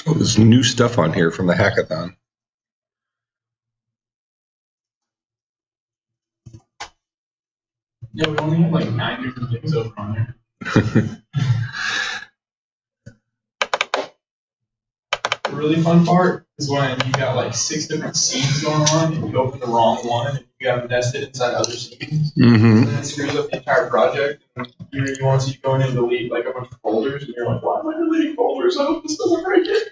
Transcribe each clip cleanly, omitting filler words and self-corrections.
Oh, there's new stuff on here from the hackathon. Yeah, we only have like 9 different things over on there. The really fun part is when you got like 6 different scenes going on and you open the wrong one and you have them nested inside other scenes. And then it screws up the entire project. And you want to go in and delete like a bunch of folders and you're like, why am I deleting folders? I hope this doesn't break it.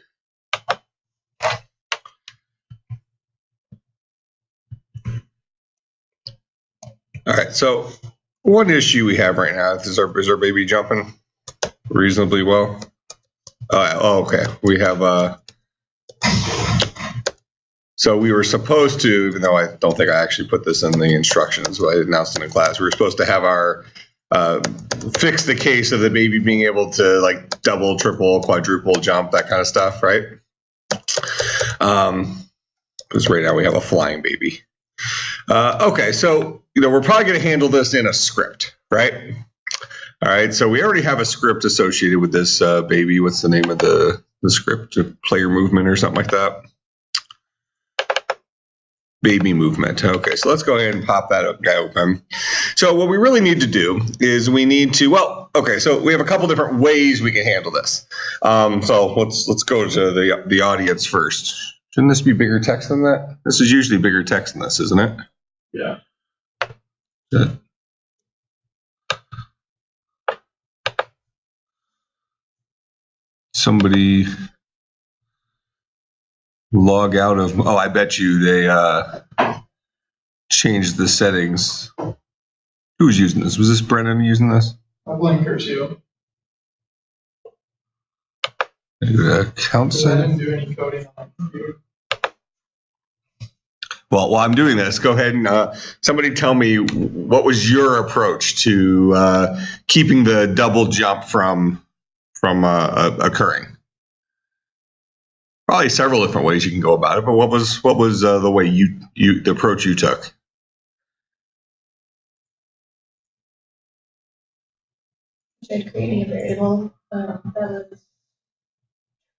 All right, so one issue we have right now is our baby jumping reasonably well. Okay. We have so we were supposed to, even though I don't think I actually put this in the instructions, but I announced it in class, we were supposed to have our fix the case of the baby being able to like double, triple, quadruple jump, that kind of stuff, right? Because right now we have a flying baby. Okay, so we're probably going to handle this in a script, right? All right, so we already have a script associated with this baby. What's the name of the script? Player movement or something like that? Baby movement. Okay, so let's go ahead and pop that guy open. So what we really need to do is we need to, so we have a couple different ways we can handle this. So let's go to the audience first. Shouldn't this be bigger text than that? This is usually bigger text than this, isn't it? Yeah. Good. Somebody log out of, I bet you they changed the settings. Who was using this? Was this Brennan using this? I blame Curcio. Account setting? I didn't do any coding on my computer. Well, while I'm doing this, go ahead and somebody tell me what was your approach to keeping the double jump from occurring? Probably several different ways you can go about it, but what was the way the approach you took? Tried creating a variable that was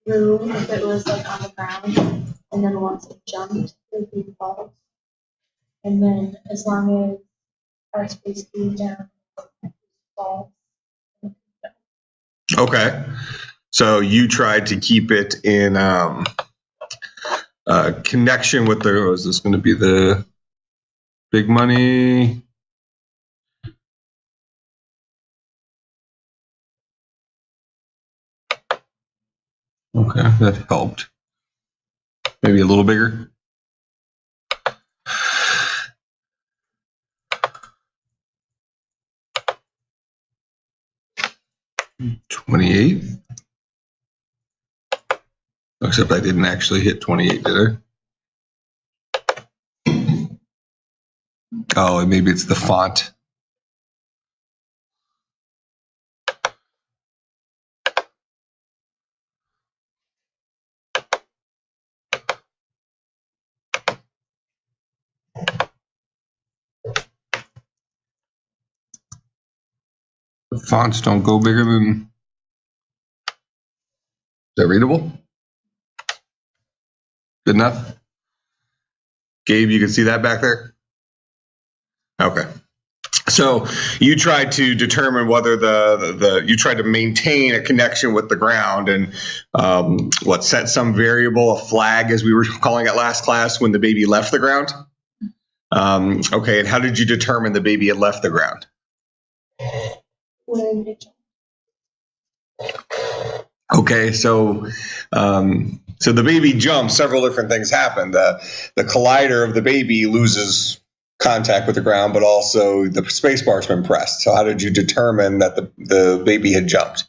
true if it was like on the ground, and then once it jumped, it would be false. And then as long as our space came down, it was false. Okay, so you tried to keep it in connection with is this going to be the big money? Okay, that helped. Maybe a little bigger. $28. Except I didn't actually hit 28, did I? Oh, and maybe it's the font. The fonts don't go bigger than. Is that readable? Good enough? Gabe, you can see that back there? Okay. So you tried to determine whether you tried to maintain a connection with the ground and set some variable, a flag as we were calling it last class, when the baby left the ground? Okay, and how did you determine the baby had left the ground? When it jumped. Okay, so the baby jumps, several different things happen. The collider of the baby loses contact with the ground, but also the space bar's been pressed. So how did you determine that the baby had jumped?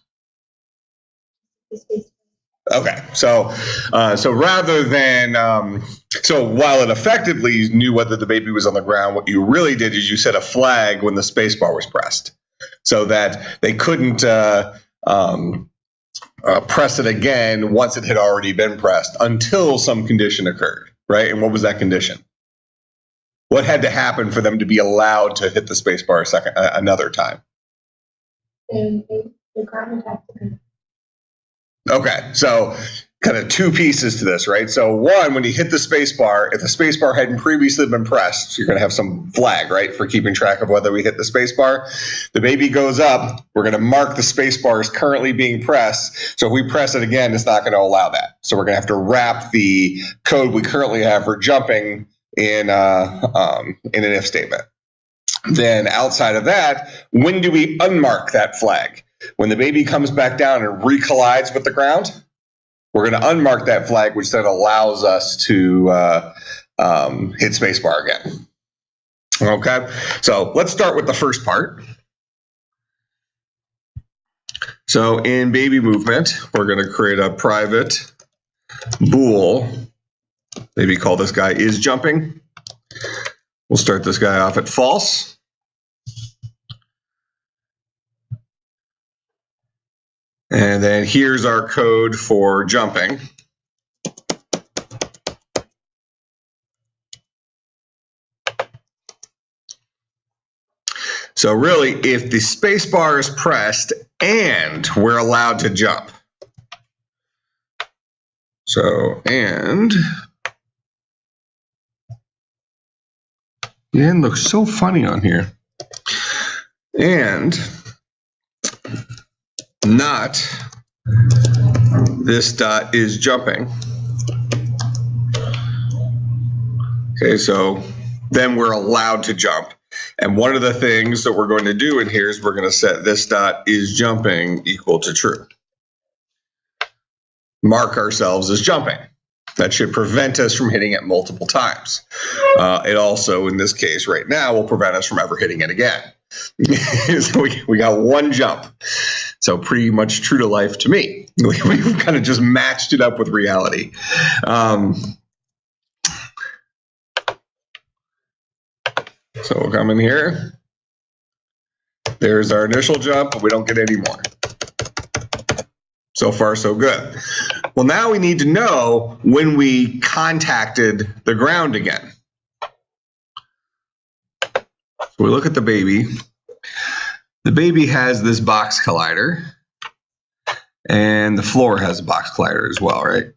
Okay, so rather than while it effectively knew whether the baby was on the ground, what you really did is you set a flag when the space bar was pressed, so that they couldn't press it again once it had already been pressed until some condition occurred, right? And what was that condition? What had to happen for them to be allowed to hit the space bar another time? And the ground would have to be. Okay, so kind of two pieces to this, right? So one, when you hit the space bar, if the space bar hadn't previously been pressed, you're going to have some flag, right, for keeping track of whether we hit the space bar. The baby goes up. We're going to mark the space bar as currently being pressed. So if we press it again, it's not going to allow that. So we're going to have to wrap the code we currently have for jumping in an if statement. Then outside of that, when do we unmark that flag? When the baby comes back down and recollides with the ground, we're going to unmark that flag, which then allows us to hit spacebar again. Okay, so let's start with the first part. So in baby movement, we're going to create a private bool. Maybe call this guy is jumping. We'll start this guy off at false. And then here's our code for jumping. So really, if the space bar is pressed and we're allowed to jump. So, and looks so funny on here. And not this dot is jumping. Okay, so then we're allowed to jump. And one of the things that we're going to do in here is we're going to set this dot is jumping equal to true. Mark ourselves as jumping. That should prevent us from hitting it multiple times. It also, in this case right now, will prevent us from ever hitting it again. So we got one jump. So pretty much true to life to me. We've kind of just matched it up with reality. So we'll come in here. There's our initial jump, but we don't get any more. So far, so good. Well, now we need to know when we contacted the ground again. So we look at the baby. The baby has this box collider, and the floor has a box collider as well, right?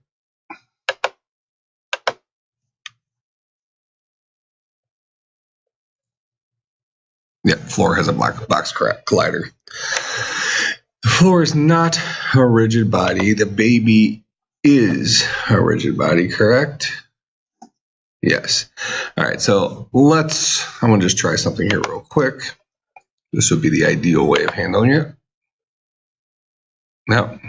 Yeah, floor has a box collider. The floor is not a rigid body. The baby is a rigid body, correct? Yes. All right, so I'm going to just try something here real quick. This would be the ideal way of handling it. No.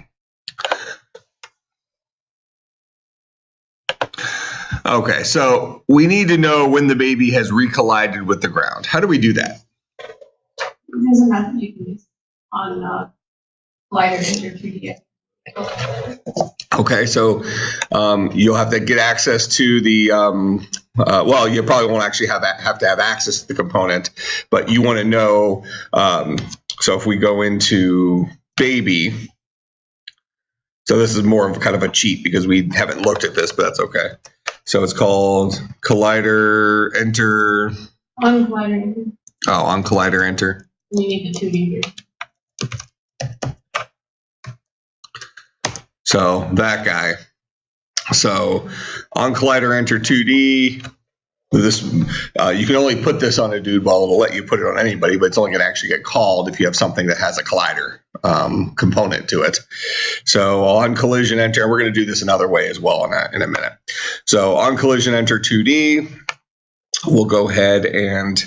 Okay, so we need to know when the baby has recollided with the ground. How do we do that? There's a method you can use on ColliderEnter 2D. Okay, so you'll have to get access to the, well, you probably won't actually have to have access to the component, but you want to know, so if we go into baby, so this is more of kind of a cheat because we haven't looked at this, but that's okay. So it's called ColliderEnter. On ColliderEnter. Oh, on ColliderEnter. You need the 2D here. So that guy. So on ColliderEnter 2D, this you can only put this on a dude ball. It'll let you put it on anybody, but it's only going to actually get called if you have something that has a collider component to it. So on CollisionEnter, we're going to do this another way as well on that in a minute. So on CollisionEnter 2D, we'll go ahead and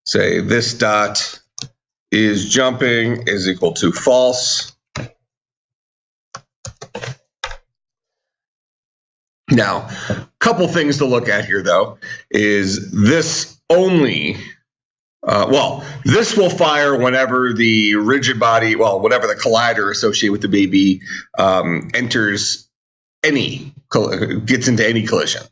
say this dot is jumping is equal to false. Now, a couple things to look at here, though, is this only, well, this will fire whenever the rigid body, well, whatever the collider associated with the baby enters gets into any collision.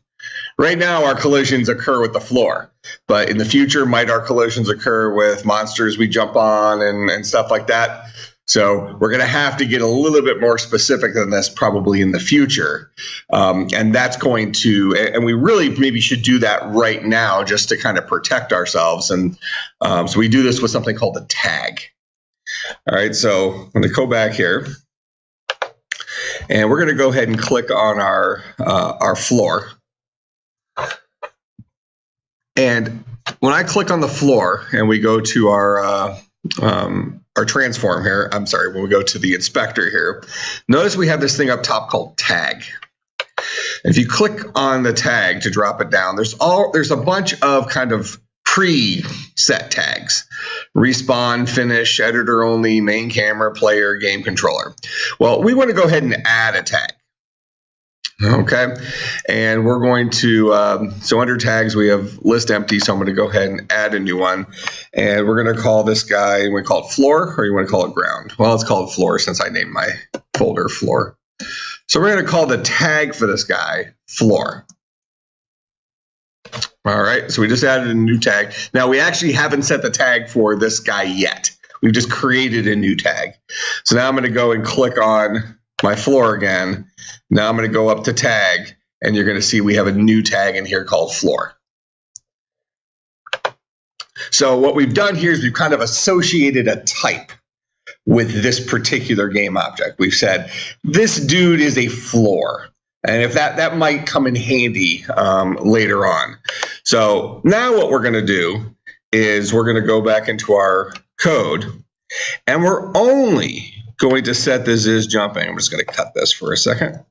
Right now, our collisions occur with the floor, but in the future, might our collisions occur with monsters we jump on and stuff like that? So we're going to have to get a little bit more specific than this probably in the future. And that's going to, and we really maybe should do that right now just to kind of protect ourselves. And so we do this with something called a tag. All right, so I'm going to go back here, and we're going to go ahead and click on our floor. And when I click on the floor and we go to our transform here, I'm sorry, when we go to the inspector here, notice we have this thing up top called tag. If you click on the tag to drop it down, there's a bunch of kind of pre-set tags: respawn, finish, editor only, main camera, player, game controller. Well, we want to go ahead and add a tag. Okay, and we're going to, so under tags we have list empty, so I'm going to go ahead and add a new one, and we're going to call this guy, we call it floor, or you want to call it ground? Well, let's call it floor since I named my folder floor. So we're going to call the tag for this guy floor. All right, so we just added a new tag. Now we actually haven't set the tag for this guy yet. We've just created a new tag. So now I'm going to go and click on my floor again. Now I'm going to go up to tag, and you're going to see we have a new tag in here called floor. So what we've done here is we've kind of associated a type with this particular game object. We've said this dude is a floor, and if that might come in handy later on. So now what we're going to do is we're going to go back into our code, and we're only going to set this as jumping. I'm just going to cut this for a second.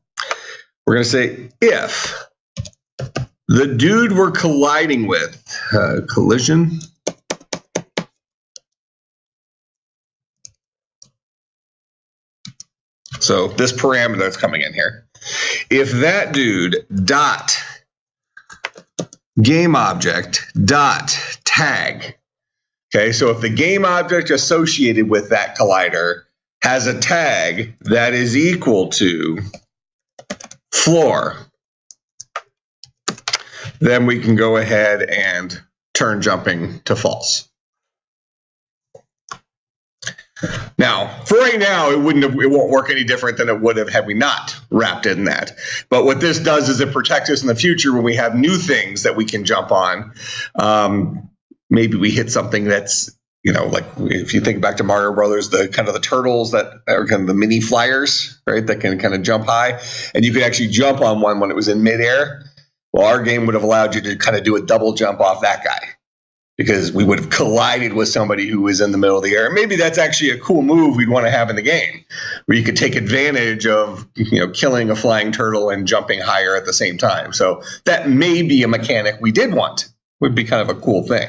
We're going to say if the dude we're colliding with, collision, so this parameter that's coming in here, if that dude dot game object dot tag, okay, so if the game object associated with that collider has a tag that is equal to floor, then we can go ahead and turn jumping to false. Now, for right now, it won't work any different than it would have had we not wrapped in that. But what this does is it protects us in the future when we have new things that we can jump on. Maybe we hit something that's, you know, like if you think back to Mario Brothers, the kind of the turtles that are kind of the mini flyers, right? That can kind of jump high, and you could actually jump on one when it was in midair. Well, our game would have allowed you to kind of do a double jump off that guy, because we would have collided with somebody who was in the middle of the air. Maybe that's actually a cool move we'd want to have in the game, where you could take advantage of, you know, killing a flying turtle and jumping higher at the same time. So that may be a mechanic we did want. Would be kind of a cool thing.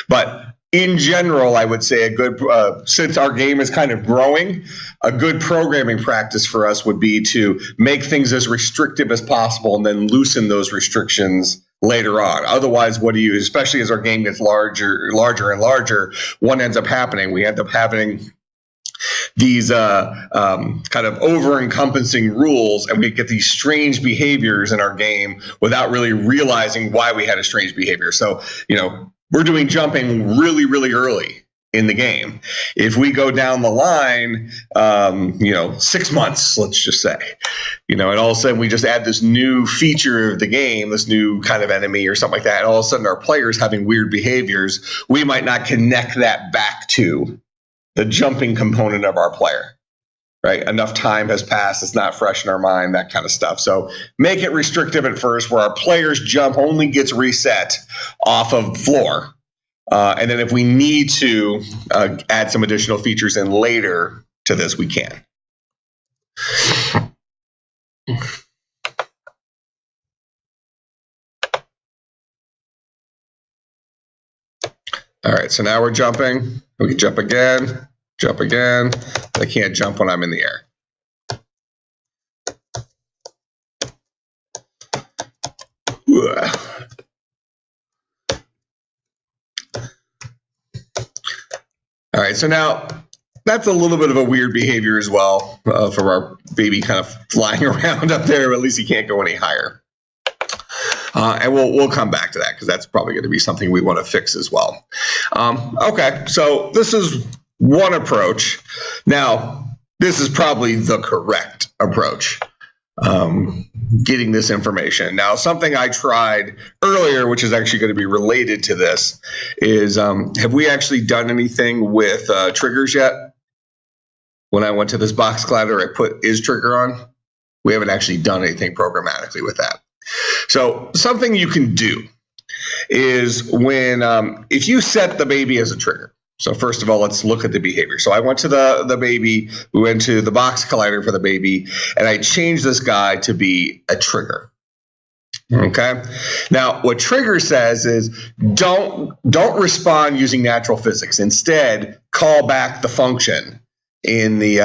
But in general, I would say a good, since our game is kind of growing, a good programming practice for us would be to make things as restrictive as possible and then loosen those restrictions later on. Otherwise, what do you, especially as our game gets larger and larger, what ends up happening? We end up having these kind of over-encompassing rules, and we get these strange behaviors in our game without really realizing why we had a strange behavior. So, you know, we're doing jumping really, really early in the game. If we go down the line, 6 months, let's just say, and all of a sudden we just add this new feature of the game, this new kind of enemy or something like that, and all of a sudden our players having weird behaviors, we might not connect that back to the jumping component of our player, right? Enough time has passed, it's not fresh in our mind, that kind of stuff. So make it restrictive at first, where our player's jump only gets reset off of floor. And then if we need to add some additional features in later to this, we can. All right, so now we're jumping. We can jump again, jump again. I can't jump when I'm in the air. All right, so now that's a little bit of a weird behavior as well for our baby kind of flying around up there. At least he can't go any higher. And we'll come back to that, because that's probably going to be something we want to fix as well. Okay, so this is one approach. Now, this is probably the correct approach, getting this information. Now, something I tried earlier, which is actually going to be related to this, is have we actually done anything with triggers yet when I went to this box collider, I put is trigger on. We haven't actually done anything programmatically with that. So something you can do is when, if you set the baby as a trigger. So first of all, let's look at the behavior. So I went to the baby, we went to the box collider for the baby, and I changed this guy to be a trigger. Okay. Now, what trigger says is don't respond using natural physics. Instead, call back the function in the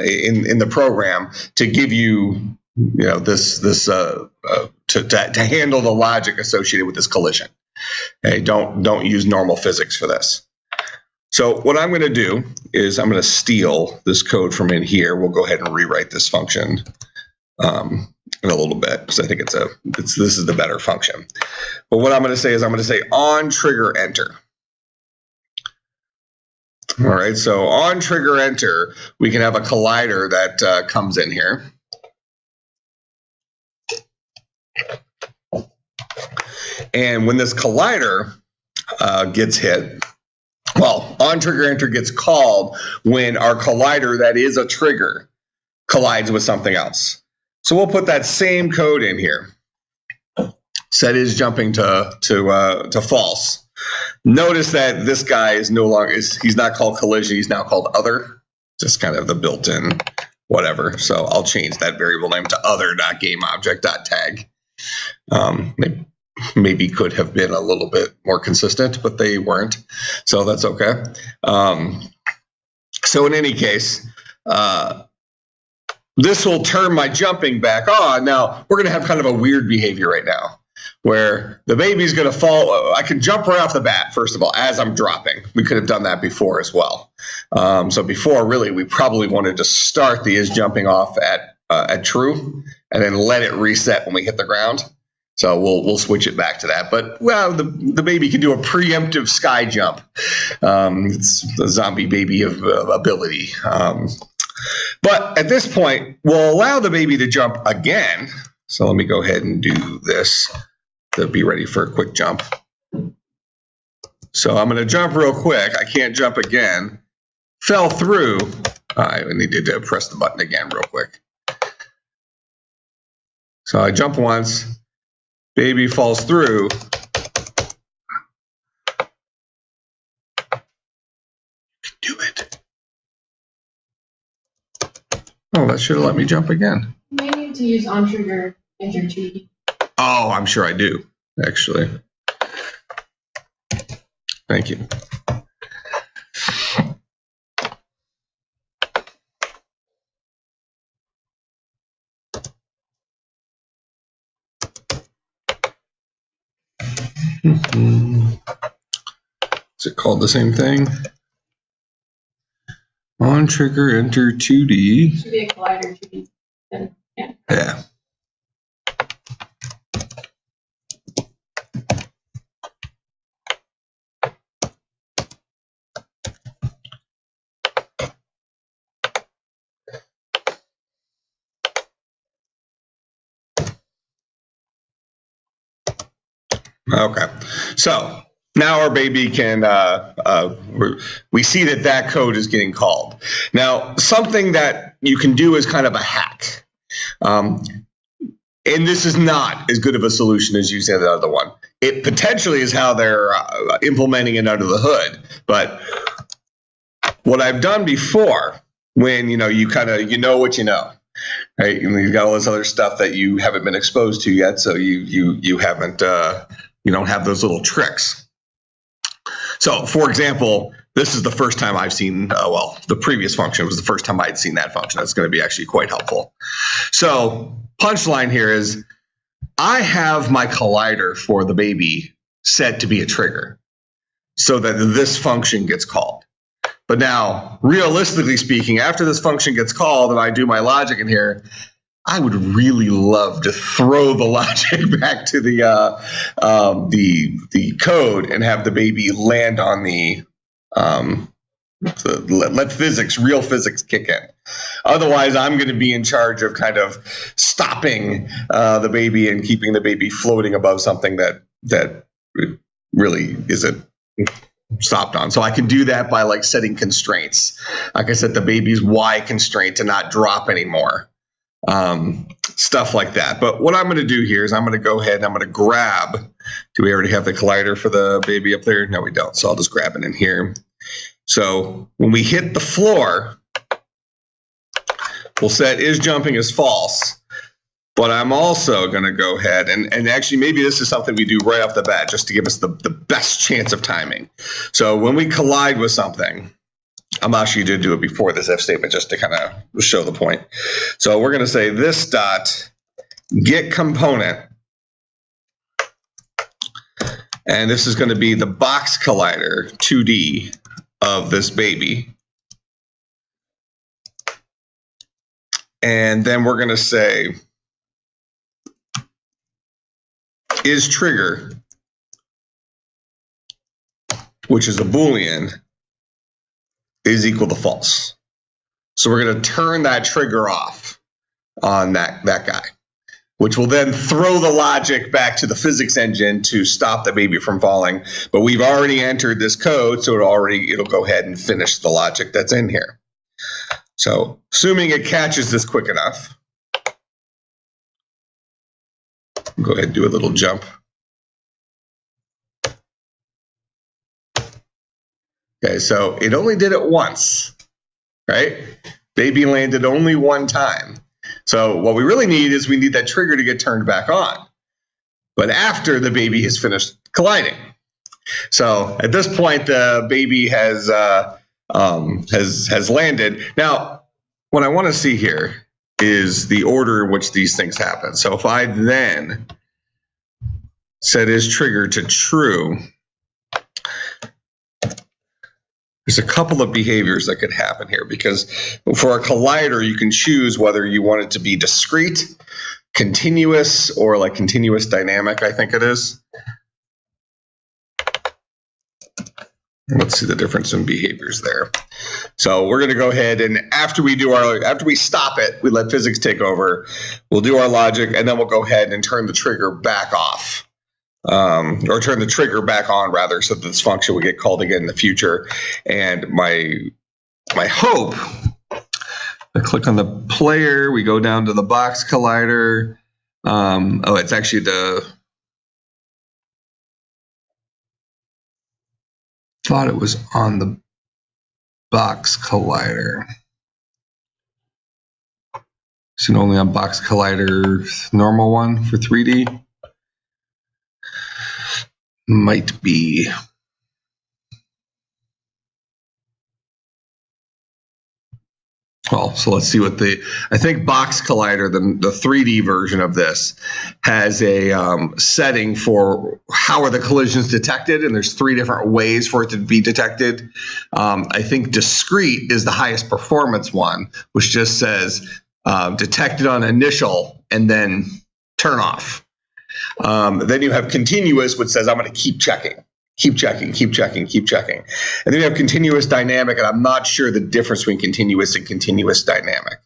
in the program to give you this to handle the logic associated with this collision. Okay. Don't use normal physics for this. So what I'm going to do is I'm going to steal this code from in here. We'll go ahead and rewrite this function. In a little bit, because I think this is the better function. But what I'm going to say is I'm going to say on trigger enter. All right, so on trigger enter, we can have a collider that comes in here. And when this collider gets hit, well, on trigger enter gets called when our collider that is a trigger collides with something else. So we'll put that same code in here. Set is jumping to false. Notice that this guy is no longer, he's not called collision, he's now called other. Just kind of the built-in whatever. So I'll change that variable name to other.gameObject.tag. They maybe could have been a little bit more consistent, but they weren't. So that's okay. So in any case, this will turn my jumping back on. Now, we're going to have kind of a weird behavior right now where the baby's going to fall. I can jump right off the bat, first of all, as I'm dropping. We could have done that before as well. So before, really, we probably wanted to start the is jumping off at true and then let it reset when we hit the ground. So we'll switch it back to that. But, well, the baby can do a preemptive sky jump. It's the zombie baby of ability. But at this point, we'll allow the baby to jump again. So let me go ahead and do this to be ready for a quick jump. So I'm going to jump real quick. I can't jump again. Fell through. I needed to press the button again real quick. So I jump once. Baby falls through. Do it. Oh, that should have let me jump again. You may need to use on trigger enter 2D. Oh, I'm sure I do, actually. Thank you. Is it called the same thing? On trigger enter 2D. Should be a collider 2D. Then, yeah. Yeah. Okay, so now our baby can, we see that code is getting called. Now, something that you can do is kind of a hack. And this is not as good of a solution as using the other one. It potentially is how they're implementing it under the hood. But what I've done before, when you know what you know, right? And you've got all this other stuff that you haven't been exposed to yet, so you haven't. You don't have those little tricks. So, for example, this is the first time I've seen, well, the previous function was the first time I'd seen that function. That's going to be actually quite helpful. So, punchline here is I have my collider for the baby set to be a trigger so that this function gets called. But now, realistically speaking, after this function gets called and I do my logic in here, I would really love to throw the logic back to the code and have the baby land on let real physics kick in. Otherwise, I'm going to be in charge of kind of stopping the baby and keeping the baby floating above something that really isn't stopped on. So I can do that by like setting constraints. Like I set the baby's Y constraint to not drop anymore. Stuff like that. But what I'm going to do here is I'm going to go ahead and I'm going to grab, do we already have the collider for the baby up there? No, we don't. So I'll just grab it in here. So when we hit the floor, we'll set is jumping as false. But I'm also going to go ahead and actually maybe this is something we do right off the bat just to give us the best chance of timing. So when we collide with something, I'm actually going to do it before this if statement just to kind of show the point. So we're going to say this dot get component. And this is going to be the box collider 2D of this baby. And then we're going to say is trigger, which is a Boolean, is equal to false. So we're going to turn that trigger off on that guy, which will then throw the logic back to the physics engine to stop the baby from falling. But we've already entered this code, so it'll go ahead and finish the logic that's in here. So assuming it catches this quick enough, go ahead and do a little jump. Okay, so it only did it once, right? Baby landed only one time. So what we really need is we need that trigger to get turned back on, but after the baby has finished colliding. So at this point, the baby has landed. Now, what I want to see here is the order in which these things happen. So if I then set is trigger to true, there's a couple of behaviors that could happen here because for a collider, you can choose whether you want it to be discrete, continuous, or like continuous dynamic, I think it is. Let's see the difference in behaviors there. So we're going to go ahead and after we stop it, we let physics take over. We'll do our logic and then we'll go ahead and turn the trigger back off. Or turn the trigger back on rather, so that this function will get called again in the future. And my hope, I click on the player, we go down to the box collider. Oh, it's actually thought it was on the box collider. So only on box collider normal one for 3D. Might be. Well, so let's see what I think box collider, the 3D version of this, has a setting for how are the collisions detected, and there's 3 different ways for it to be detected. I think discrete is the highest performance one, which just says detected on initial and then turn off. Then you have continuous, which says I'm going to keep checking. Keep checking, keep checking, keep checking. And then we have continuous dynamic, and I'm not sure the difference between continuous and continuous dynamic.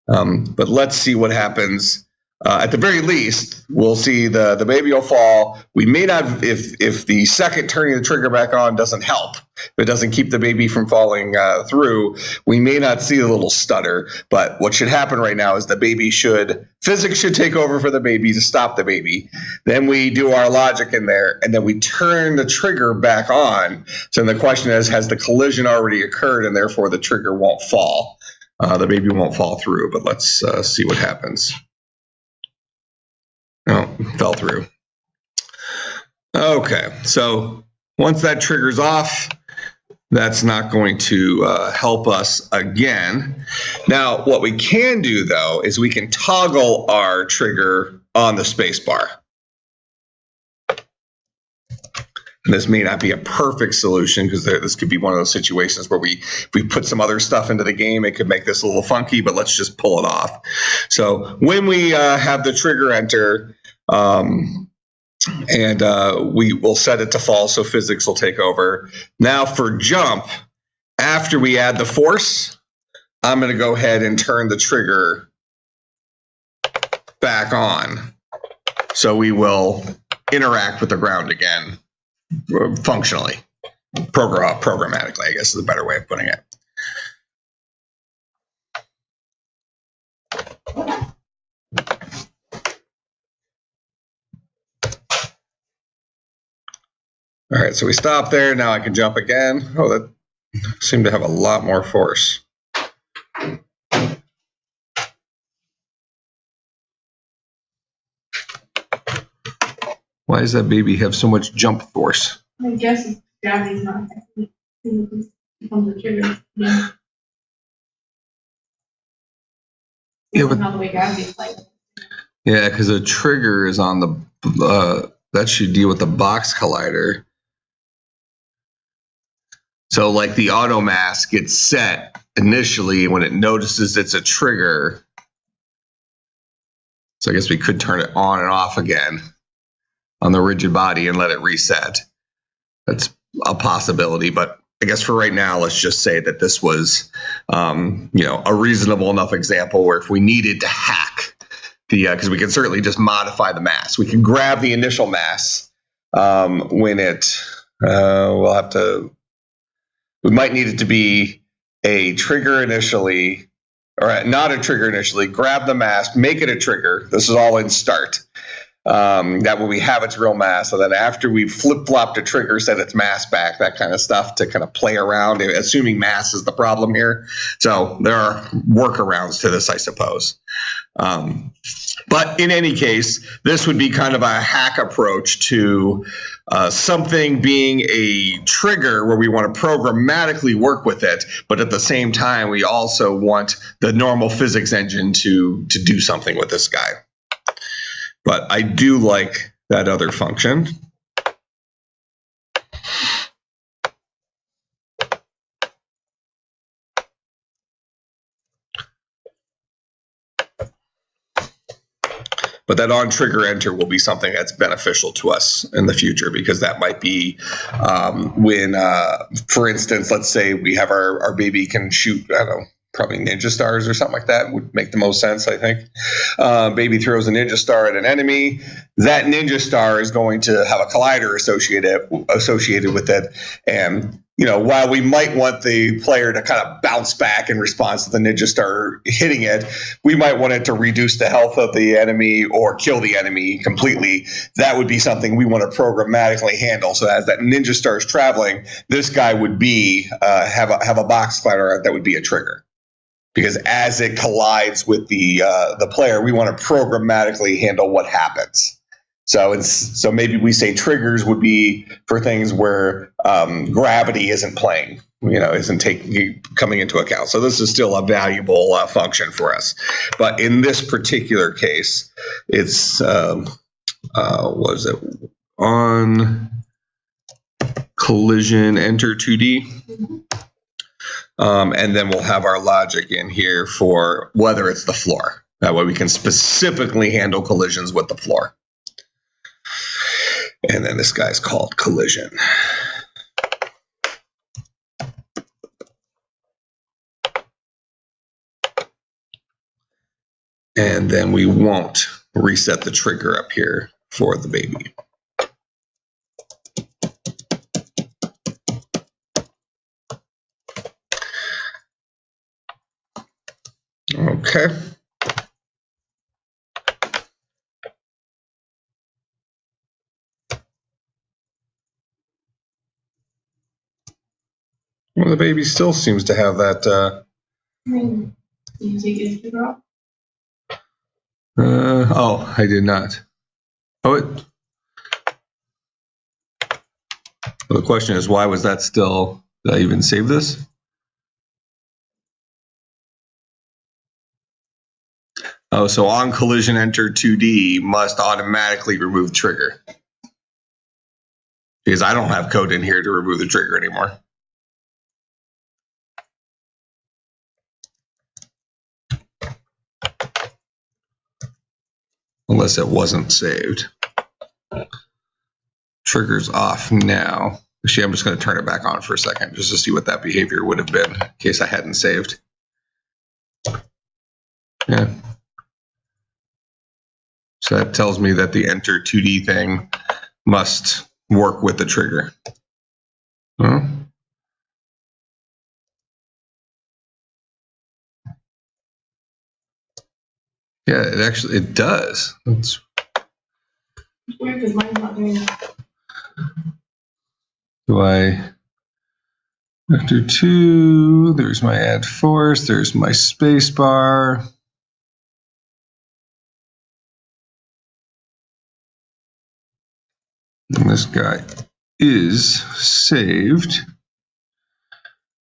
But let's see what happens. At the very least, we'll see the baby will fall. We may not, if the second turning the trigger back on doesn't help, if it doesn't keep the baby from falling through, we may not see a little stutter. But what should happen right now is physics should take over for the baby to stop the baby. Then we do our logic in there, and then we turn the trigger back on. So the question is, has the collision already occurred, and therefore the trigger won't fall? The baby won't fall through, but let's see what happens. Oh, fell through. Okay, so once that trigger's off, that's not going to help us again. Now, what we can do, though, is we can toggle our trigger on the space bar. And this may not be a perfect solution because this could be one of those situations where if we put some other stuff into the game, it could make this a little funky, but let's just pull it off. So when we have the trigger enter, we will set it to false, so physics will take over. Now for jump, after we add the force, I'm going to go ahead and turn the trigger back on. So we will interact with the ground again, functionally. programmatically, I guess is a better way of putting it. All right, so we stop there. Now I can jump again. Oh, that seemed to have a lot more force. Why does that baby have so much jump force? I guess gravity's not affecting it. It becomes a trigger. Yeah. Yeah, but Not the way gravity's playing. yeah, because a trigger is on the that should deal with the box collider. So like the auto mask gets set initially when it notices it's a trigger. So I guess we could turn it on and off again on the rigid body and let it reset. That's a possibility, but I guess for right now, let's just say that this was, a reasonable enough example where if we needed to hack the, because we can certainly just modify the mask. We can grab the initial mask when it, we might need it to be a trigger initially, or not a trigger initially, grab the mask, make it a trigger. This is all in start. That way we have its real mask. So then after we've flip-flopped a trigger, set its mask back, that kind of stuff to kind of play around, assuming mass is the problem here. So there are workarounds to this, I suppose. But in any case, this would be kind of a hack approach to something being a trigger where we want to programmatically work with it, but at the same time, we also want the normal physics engine to do something with this guy. But I do like that other function. But that on trigger enter will be something that's beneficial to us in the future, because that might be when, for instance, let's say we have our baby can shoot, I don't know, probably ninja stars or something like that would make the most sense, I think. Baby throws a ninja star at an enemy. That ninja star is going to have a collider associated with it. And while we might want the player to kind of bounce back in response to the ninja star hitting it, we might want it to reduce the health of the enemy or kill the enemy completely. That would be something we want to programmatically handle. So as that ninja star is traveling, this guy would be have a box collider that would be a trigger. Because as it collides with the player, we want to programmatically handle what happens. So maybe we say triggers would be for things where gravity isn't playing, isn't coming into account. So this is still a valuable function for us. But in this particular case, it's what is it, on collision enter 2D. And then we'll have our logic in here for whether it's the floor. That way we can specifically handle collisions with the floor. And then this guy's called collision. And then we won't reset the trigger up here for the baby. Okay. Well, the baby still seems to have that. Did you take it to drop? Oh, I did not. Oh, well, the question is, why was that still? Did I even save this? Oh, so on collision enter 2D must automatically remove trigger. Because I don't have code in here to remove the trigger anymore. Unless it wasn't saved. Trigger's off now. Actually, I'm just going to turn it back on for a second just to see what that behavior would have been in case I hadn't saved. Yeah. So that tells me that the enter 2D thing must work with the trigger. Huh? Yeah, it does. It's weird because mine's not doing that. Do I vector 2, there's my add force, there's my space bar. And this guy is saved.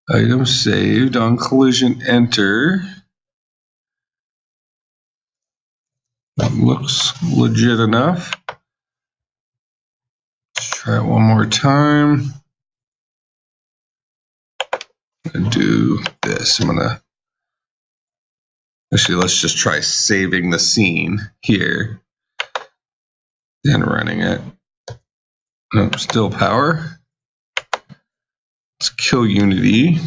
Item saved on collision enter. That looks legit enough. Let's try it one more time. And do this. Actually, let's just try saving the scene here and running it. Oh, still power. Let's kill Unity.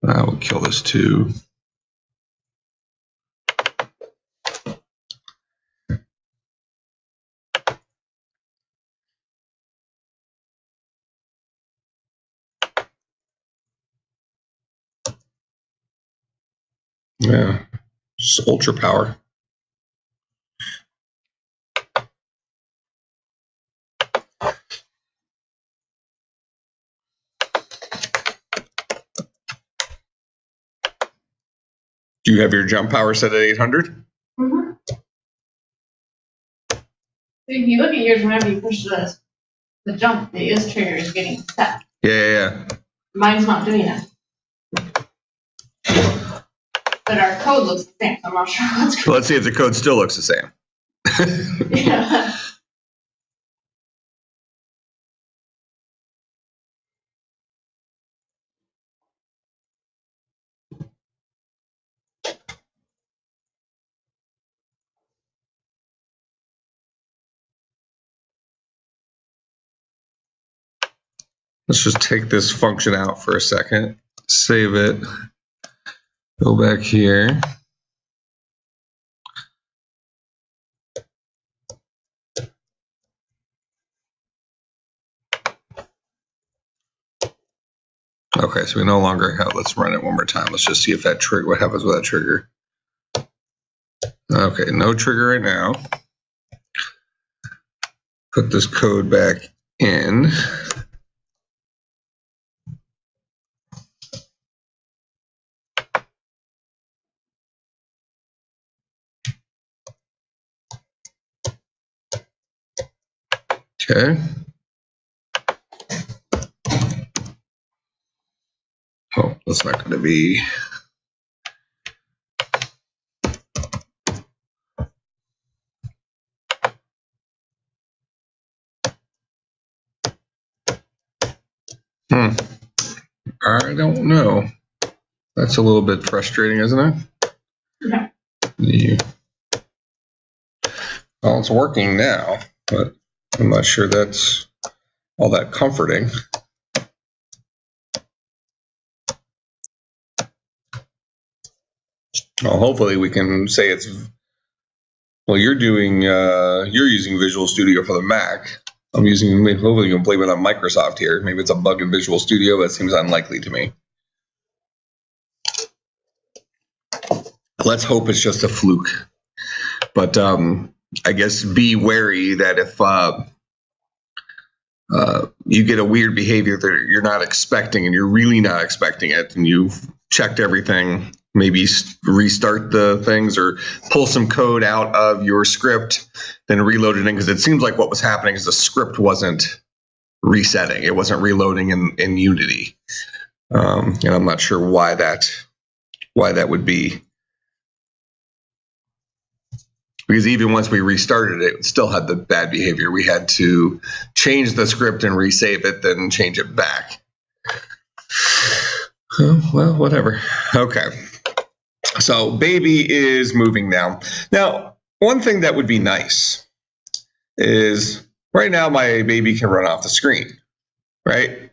We'll kill this too. Yeah, just ultra power. Do you have your jump power set at 800? Mm-hmm. If you look at yours, whenever you push the jump, the is trigger is getting set. Yeah. Mine's not doing that. But our code looks the same, so I'm not sure what's going on. Let's see if the code still looks the same. Yeah. Let's just take this function out for a second, save it, go back here. Okay, so we no longer have, let's run it one more time. Let's just see if that trigger, what happens with that trigger. Okay, no trigger right now. Put this code back in. Okay. Oh, that's not going to be. I don't know. That's a little bit frustrating, isn't it? Yeah. Well, it's working now, but I'm not sure that's all that comforting. Well, hopefully we can say it's, well, you're using Visual Studio for the Mac. I'm using, hopefully you can blame it on Microsoft here. Maybe it's a bug in Visual Studio, but it seems unlikely to me. Let's hope it's just a fluke. But I guess be wary that if you get a weird behavior that you're not expecting and you're really not expecting it, and you've checked everything, maybe restart the things or pull some code out of your script, then reload it in, because it seems like what was happening is the script wasn't resetting. It wasn't reloading in Unity. And I'm not sure why that would be. Because even once we restarted it, it still had the bad behavior. We had to change the script and resave it, then change it back. Well, whatever. Okay. So baby is moving now. Now, one thing that would be nice is right now my baby can run off the screen, right?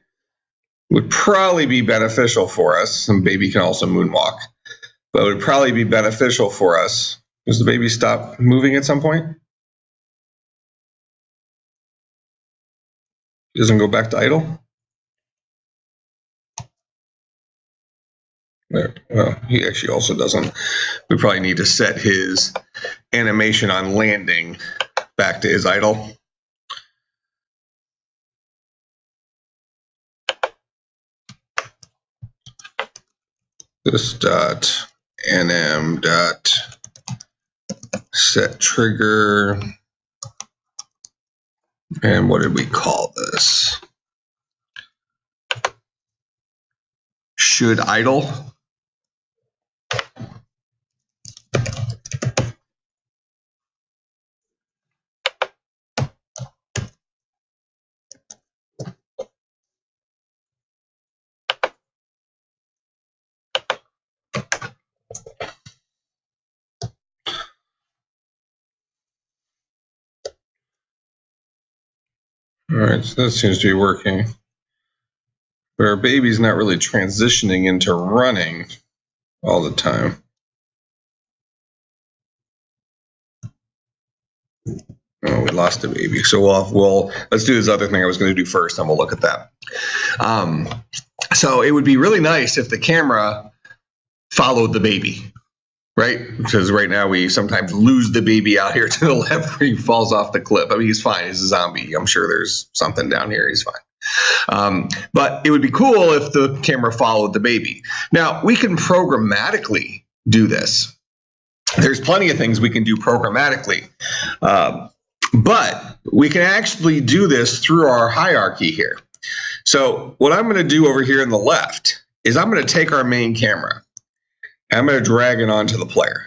Would probably be beneficial for us. And baby can also moonwalk, but it would probably be beneficial for us. Does the baby stop moving at some point? Doesn't go back to idle? There. Well, he actually also doesn't. We probably need to set his animation on landing back to his idle. This dot nm dot set trigger. And what did we call this? Should idle. All right, so that seems to be working. But our baby's not really transitioning into running all the time. Oh, we lost the baby. So let's do this other thing I was going to do first, and we'll look at that. So it would be really nice if the camera followed the baby, right? Because right now we sometimes lose the baby out here to the left where he falls off the cliff. I mean, he's fine. He's a zombie. I'm sure there's something down here. He's fine. But it would be cool if the camera followed the baby. Now, we can programmatically do this. There's plenty of things we can do programmatically. But we can actually do this through our hierarchy here. So what I'm going to do over here in the left is I'm going to take our main camera. I'm going to drag it onto the player.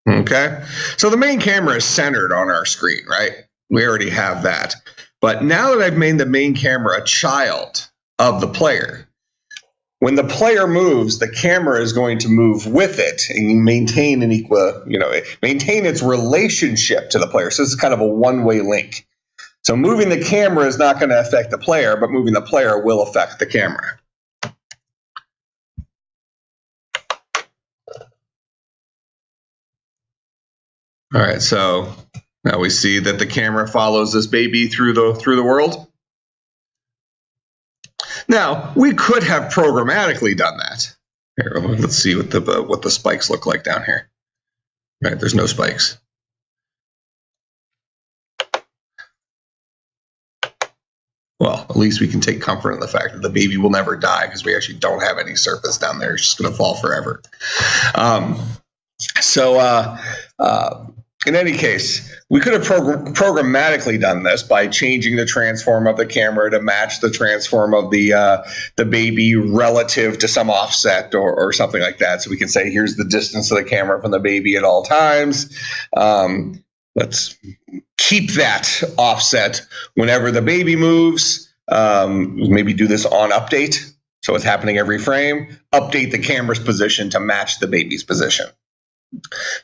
Okay, so the main camera is centered on our screen, right? We already have that. But now that I've made the main camera a child of the player, when the player moves, the camera is going to move with it and maintain an maintain its relationship to the player. So this is kind of a one-way link. So moving the camera is not going to affect the player, but moving the player will affect the camera. All right, so now we see that the camera follows this baby through the world. Now, we could have programmatically done that. Here, let's see what the spikes look like down here. Right, there's no spikes. Well, at least we can take comfort in the fact that the baby will never die because we actually don't have any surface down there. It's just going to fall forever. In any case, we could have programmatically done this by changing the transform of the camera to match the transform of the baby relative to some offset or something like that. So we can say, here's the distance of the camera from the baby at all times. Let's keep that offset whenever the baby moves. Maybe do this on update. So it's happening every frame. Update the camera's position to match the baby's position.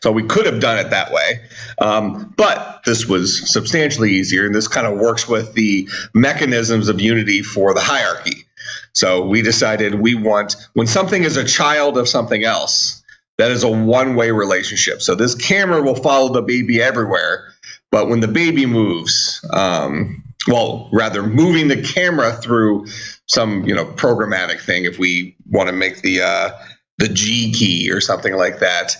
So we could have done it that way, but this was substantially easier, and this kind of works with the mechanisms of Unity for the hierarchy. So we decided we want, when something is a child of something else, that is a one-way relationship. So this camera will follow the baby everywhere, but when the baby moves, moving the camera through some programmatic thing, if we want to make the G key or something like that,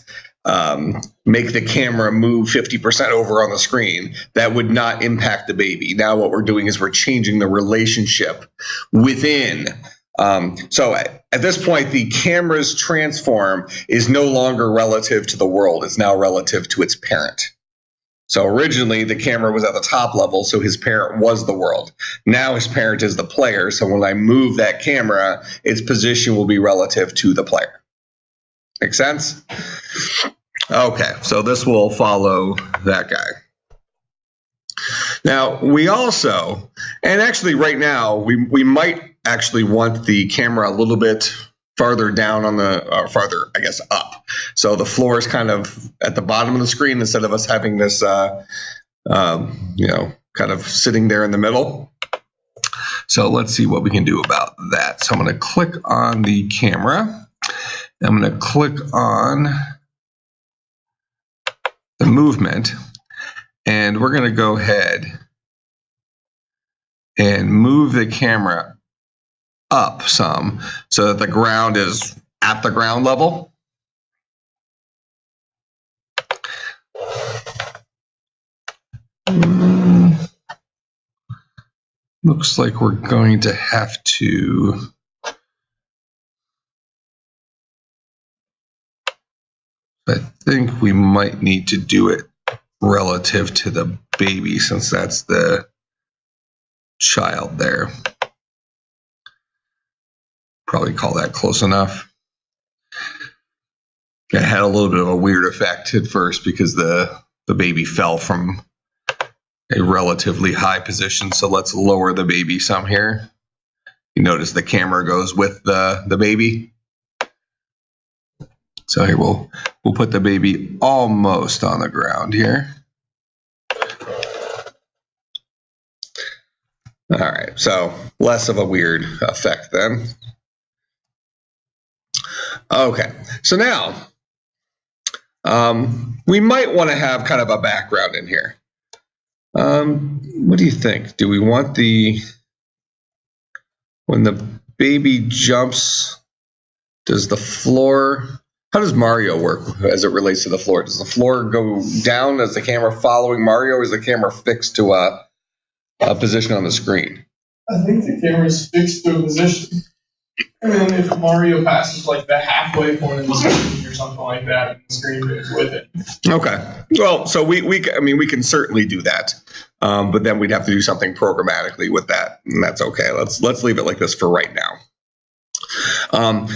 make the camera move 50% over on the screen, that would not impact the baby. Now what we're doing is we're changing the relationship within. So at this point, the camera's transform is no longer relative to the world. It's now relative to its parent. So originally the camera was at the top level, so his parent was the world. Now his parent is the player, so when I move that camera, its position will be relative to the player. Make sense? Okay, so this will follow that guy. Now, we also, and actually right now, we might actually want the camera a little bit farther down on the, farther, I guess, up. So the floor is kind of at the bottom of the screen instead of us having this, kind of sitting there in the middle. So let's see what we can do about that. So I'm going to click on the camera. I'm going to click on the movement, and we're going to go ahead and move the camera up some so that the ground is at the ground level. Looks like we're going to have to I think we might need to do it relative to the baby since that's the child there. Probably call that close enough. It had a little bit of a weird effect at first because the baby fell from a relatively high position. So let's lower the baby some here. You notice the camera goes with the baby. So here we'll put the baby almost on the ground here. All right, so less of a weird effect then. Okay, so now we might want to have kind of a background in here. What do you think? Do we want when the baby jumps, does the floor, how does Mario work as it relates to the floor? Does the floor go down? Is the camera following Mario, or is the camera fixed to a position on the screen? I think the camera's fixed to a position. And then if Mario passes like the halfway point of the screen or something like that, the screen moves with it. Okay. Well, so we can certainly do that, but then we'd have to do something programmatically with that, and that's okay. Let's leave it like this for right now.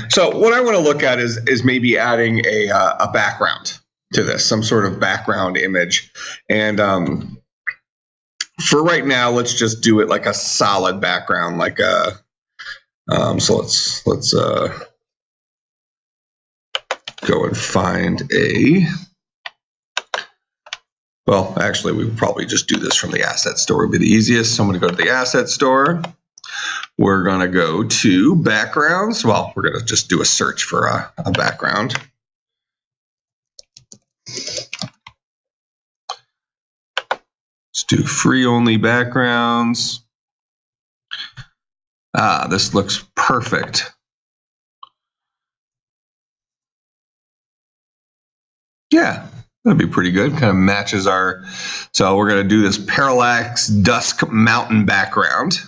So what I want to look at is maybe adding a background to this, some sort of background image, and for right now, let's just do it like a solid background, like a. So let's go and find a. Well, actually, we would probably just do this from the asset store. Would be the easiest. So I'm going to go to the asset store. We're going to go to backgrounds. Well, we're going to just do a search for a background. Let's do free only backgrounds. This looks perfect. Yeah, that'd be pretty good. Kind of matches our, so we're going to do this parallax dusk mountain background.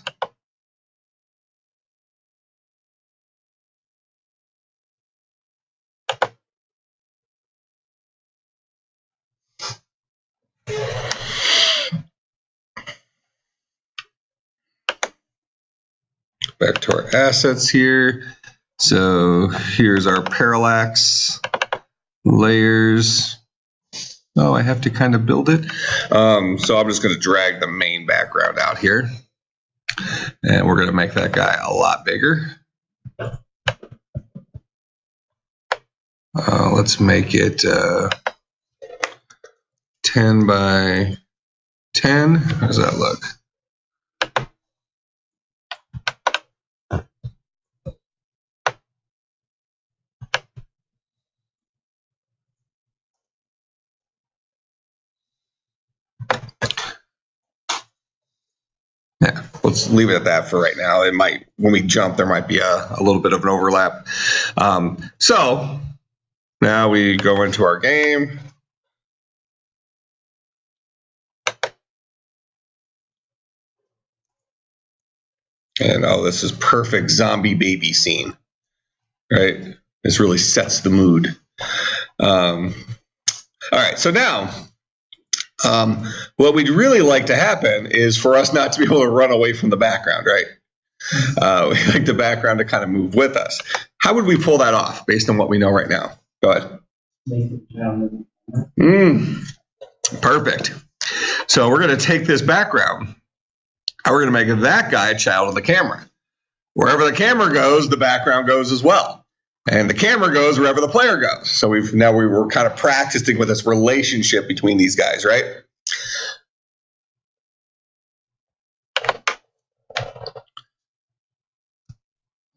Back to our assets here. So here's our parallax layers. Oh, I have to kind of build it. So I'm just going to drag the main background out here. And we're going to make that guy a lot bigger. Let's make it 10 by 10. How does that look? Yeah, let's leave it at that for right now. It might, when we jump, there might be a little bit of an overlap. So now we go into our game. And oh, this is perfect zombie baby scene, right? This really sets the mood. All right, so now what we'd really like to happen is for us not to be able to run away from the background, right? We like the background to kind of move with us. How would we pull that off based on what we know right now? Go ahead. Perfect. So we're going to take this background and we're going to make that guy a child of the camera. Wherever the camera goes, the background goes as well. And the camera goes wherever the player goes. So we were kind of practicing with this relationship between these guys, right?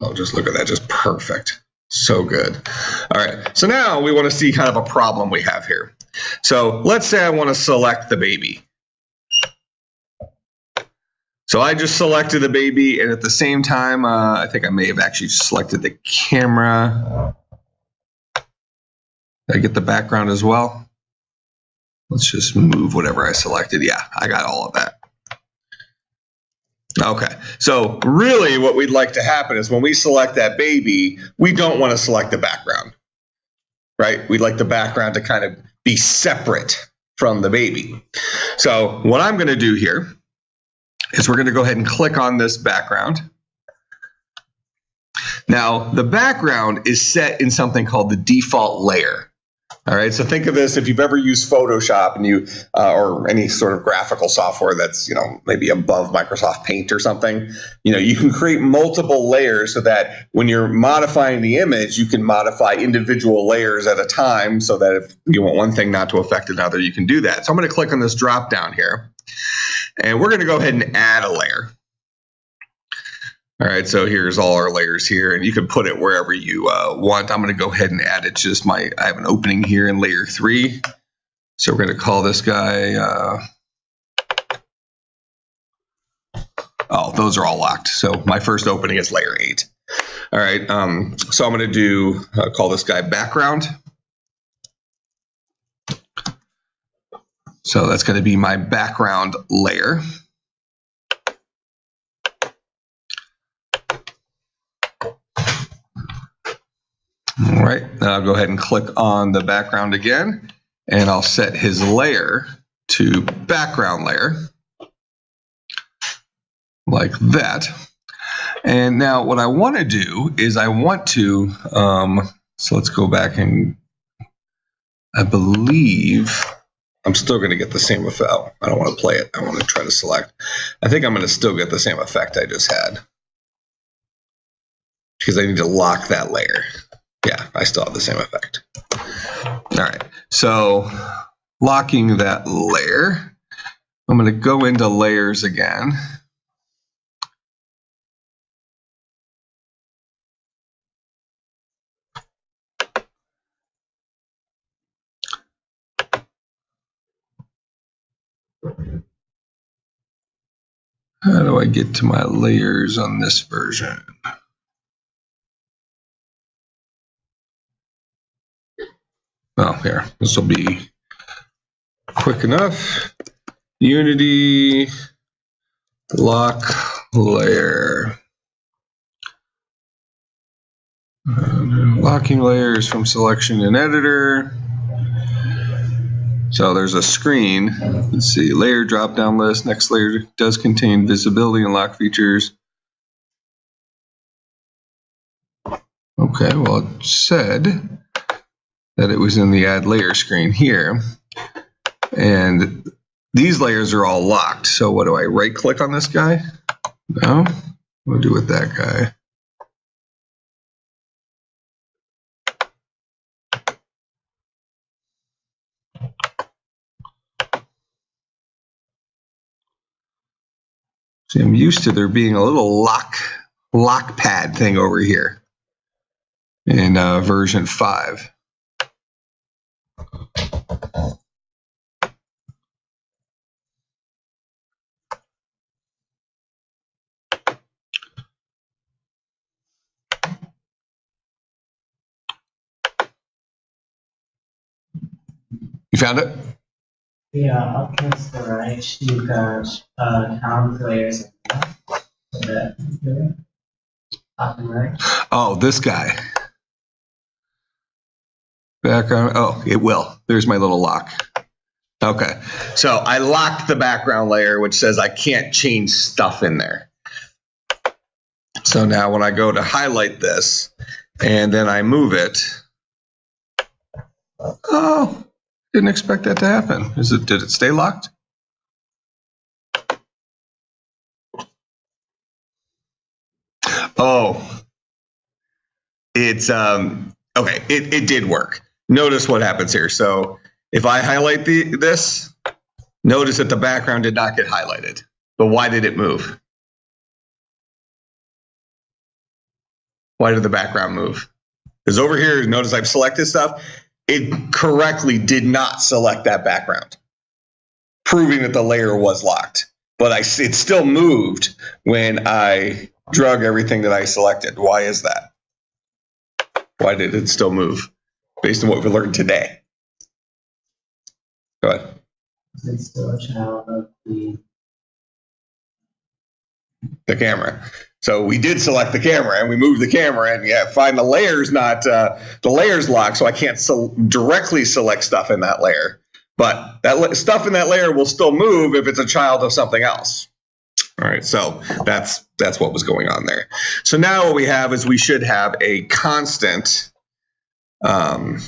Oh, just look at that, just perfect. So good. All right, so now we want to see kind of a problem we have here. So let's say I want to select the baby. So I just selected the baby, and at the same time, I think I may have actually selected the camera. Did I get the background as well? Let's just move whatever I selected. Yeah, I got all of that. Okay, so really what we'd like to happen is when we select that baby, we don't want to select the background, right? We'd like the background to kind of be separate from the baby. So what I'm going to do here is we're going to go ahead and click on this background. Now, the background is set in something called the default layer. All right, so think of this if you've ever used Photoshop and you or any sort of graphical software that's, maybe above Microsoft Paint or something, you can create multiple layers so that when you're modifying the image, you can modify individual layers at a time so that if you want one thing not to affect another, you can do that. So I'm going to click on this drop down here, and we're going to go ahead and add a layer. All right, so here's all our layers here, and you can put it wherever you want. I'm going to go ahead and add it to just I have an opening here in layer 3. So we're going to call this guy, oh, those are all locked. So my first opening is layer 8. All right, so I'm going to call this guy background. So that's going to be my background layer. All right, now I'll go ahead and click on the background again, and I'll set his layer to background layer, like that. And now what I want to do is I want to, so let's go back, and I believe I'm still going to get the same effect. Oh, I don't want to play it. I want to try to select. I think I'm going to still get the same effect I just had, because I need to lock that layer. Yeah, I still have the same effect. All right, so locking that layer, I'm going to go into layers again. How do I get to my layers on this version? Oh, here, this will be quick enough. Unity, lock layer. Locking layers from selection in editor. So there's a screen. Let's see, layer drop down list. Next layer does contain visibility and lock features. Okay, well, it said that it was in the add layer screen here. And these layers are all locked. So what do I right click on this guy? No, we'll do with that guy. See, I'm used to there being a little lock pad thing over here in version 5. You found it? Yeah, up against the right, you've got count layers. Up and right. Oh, this guy. Background. Oh, it will. There's my little lock. Okay. So I locked the background layer, which says I can't change stuff in there. So now when I go to highlight this and then I move it, oh, didn't expect that to happen. Did it stay locked? Oh, it's okay. It did work. Notice what happens here. So if I highlight this, notice that the background did not get highlighted. But why did it move? Why did the background move? Because over here, notice I've selected stuff. It correctly did not select that background, proving that the layer was locked. but it still moved when I drug everything that I selected. Why is that? Why did it still move based on what we learned today? Go ahead. It's still a child of the camera. So we did select the camera and we moved the camera, and yeah, find the layer's not, the layer's locked, so I can't directly select stuff in that layer. But that stuff in that layer will still move if it's a child of something else. All right, so that's what was going on there. So now what we have is we should have a constant background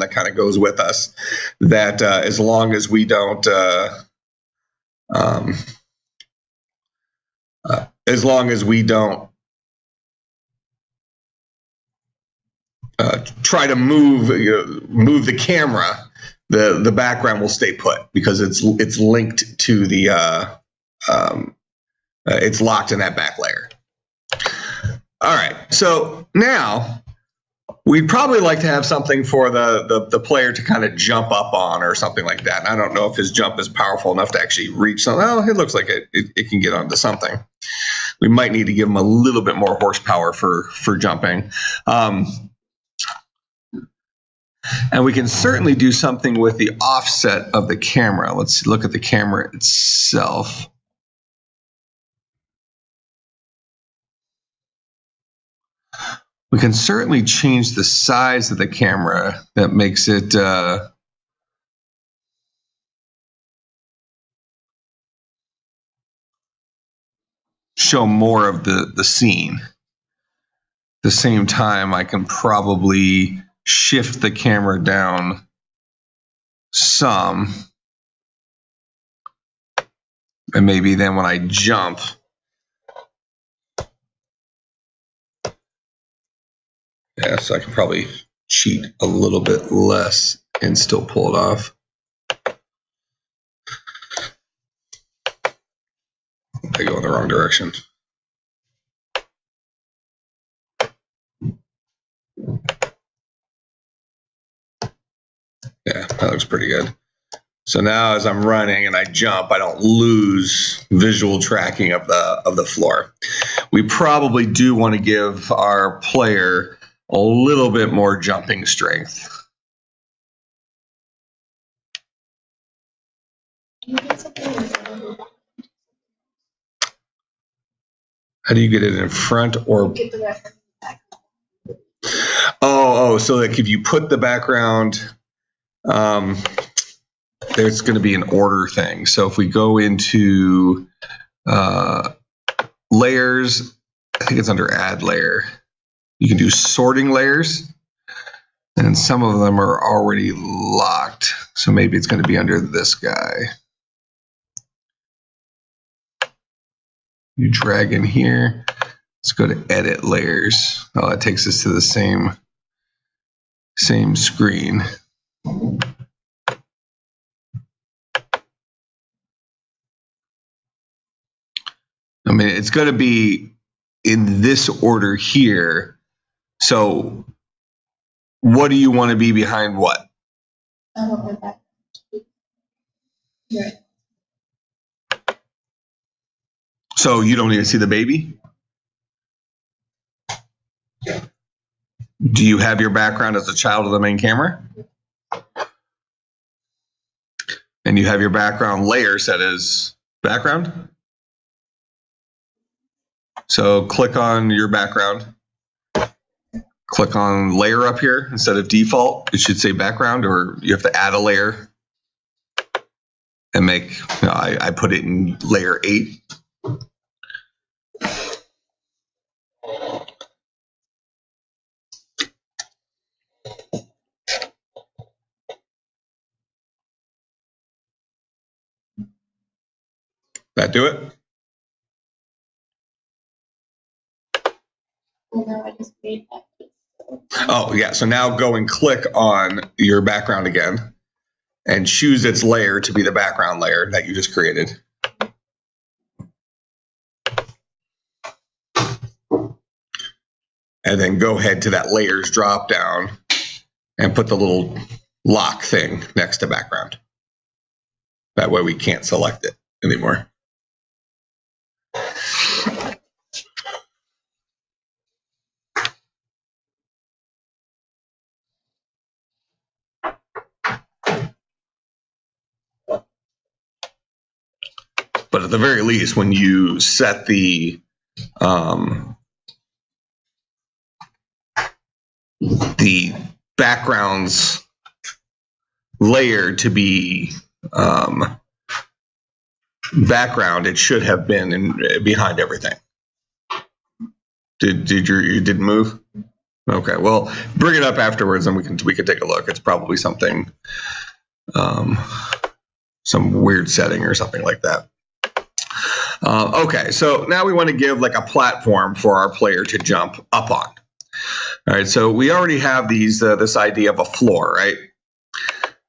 that kind of goes with us, that as long as we don't try to move the camera, the background will stay put because it's linked to the it's locked in that back layer. All right, so now we'd probably like to have something for the player to kind of jump up on or something like that. And I don't know if his jump is powerful enough to actually reach something. Well, it looks like it can get onto something. We might need to give him a little bit more horsepower for jumping. And we can certainly do something with the offset of the camera. Let's look at the camera itself. We can certainly change the size of the camera that makes it show more of the scene. At the same time, I can probably shift the camera down some, and maybe then when I jump, yeah, so I can probably cheat a little bit less and still pull it off. I go in the wrong direction. Yeah, that looks pretty good. So now as I'm running and I jump, I don't lose visual tracking of the floor. We probably do want to give our player a little bit more jumping strength. How do you get it in front or? Get the back. Oh, so like if you put the background, there's going to be an order thing. So if we go into layers, I think it's under add layer, you can do sorting layers, and some of them are already locked. So maybe it's going to be under this guy. You drag in here. Let's go to edit layers. Oh, it takes us to the same screen. I mean, it's going to be in this order here. So what do you want to be behind what? I want my back. Right. So you don't even see the baby? Do you have your background as a child of the main camera? And you have your background layer set as background? So click on your background. Click on layer up here. Instead of default, it should say background, or you have to add a layer and make, I put it in layer 8. That do it? Well, now I just made that. Oh, yeah. So now go and click on your background again and choose its layer to be the background layer that you just created. And then go ahead to that layers drop down and put the little lock thing next to background. That way we can't select it anymore. But at the very least, when you set the backgrounds layer to be background, it should have been behind everything. You didn't move? Okay, well, bring it up afterwards and we can take a look. It's probably something, some weird setting or something like that. Okay, so now we want to give like a platform for our player to jump up on. All right, so we already have these this idea of a floor, right?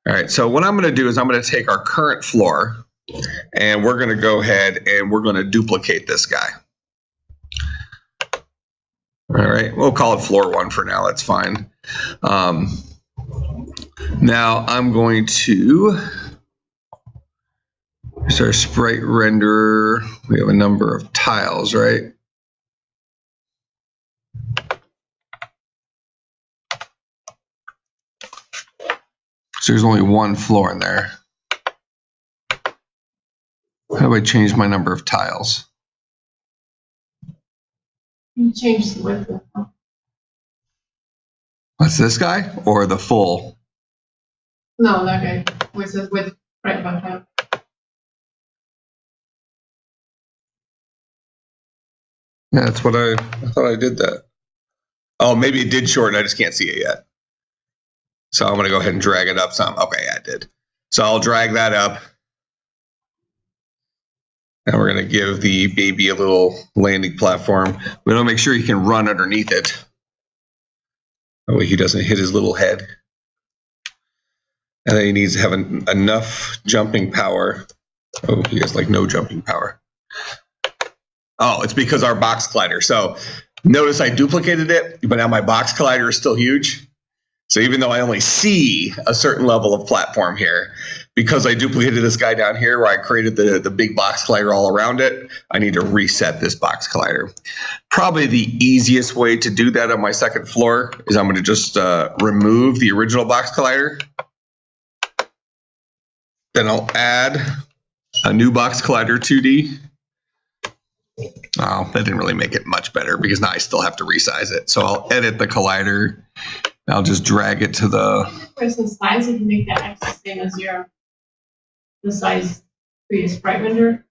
All right, so what I'm going to do is I'm going to take our current floor and we're going to go ahead and we're going to duplicate this guy. All right, we'll call it floor 1 for now. That's fine. Now I'm going to. Here's our sprite renderer. We have a number of tiles, right? So there's only one floor in there. How do I change my number of tiles? You change the width of them. What's this guy or the full? No, that guy. Where it says width right above him. Yeah, that's what I thought I did that. Oh, maybe it did shorten. I just can't see it yet. So I'm going to go ahead and drag it up some. Okay, yeah, I did. So I'll drag that up. And we're going to give the baby a little landing platform. We want to make sure he can run underneath it. That way he doesn't hit his little head. And then he needs to have enough jumping power. Oh, he has like no jumping power. Oh, it's because our box collider. So notice I duplicated it, but now my box collider is still huge. So even though I only see a certain level of platform here, because I duplicated this guy down here where I created the big box collider all around it, I need to reset this box collider. Probably the easiest way to do that on my second floor is I'm going to just remove the original box collider. Then I'll add a new box collider 2D. Oh, that didn't really make it much better because now I still have to resize it. So I'll edit the collider. I'll just drag it to the. For some size, you can make that X the same as the size previous sprite render,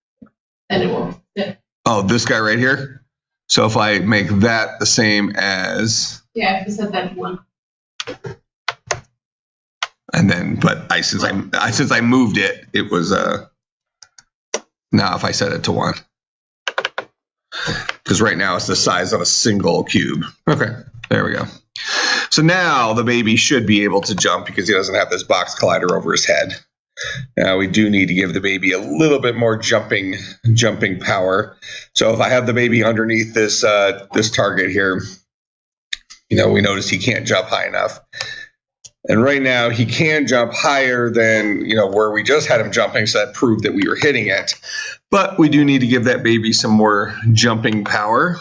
and it will fit. Oh, this guy right here. So if I make that the same as. Yeah, if you set that to 1. And then, but since I moved it, it was now if I set it to 1. Because right now it's the size of a single cube. Okay, there we go. So now the baby should be able to jump because he doesn't have this box collider over his head. Now we do need to give the baby a little bit more jumping power. So if I have the baby underneath this this target here, we notice he can't jump high enough. And right now he can jump higher than where we just had him jumping, so that proved that we were hitting it. But we do need to give that baby some more jumping power.